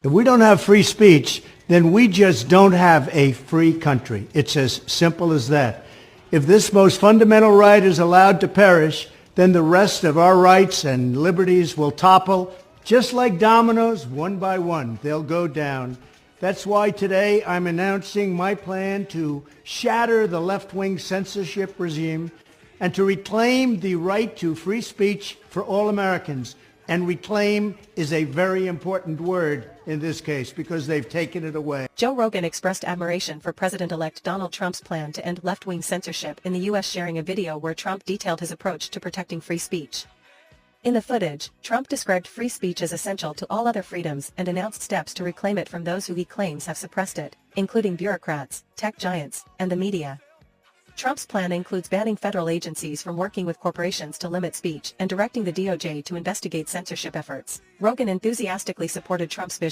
If we don't have free speech, then we just don't have a free country. It's as simple as that. If this most fundamental right is allowed to perish, then the rest of our rights and liberties will topple, just like dominoes, one by one. They'll go down. That's why today I'm announcing my plan to shatter the left-wing censorship regime and to reclaim the right to free speech for all Americans. And reclaim is a very important word in this case because they've taken it away. Joe Rogan expressed admiration for President-elect Donald Trump's plan to end left-wing censorship in the U.S., sharing a video where Trump detailed his approach to protecting free speech. In the footage, Trump described free speech as essential to all other freedoms and announced steps to reclaim it from those who he claims have suppressed it, including bureaucrats, tech giants, and the media. Trump's plan includes banning federal agencies from working with corporations to limit speech and directing the DOJ to investigate censorship efforts. Rogan enthusiastically supported Trump's vision.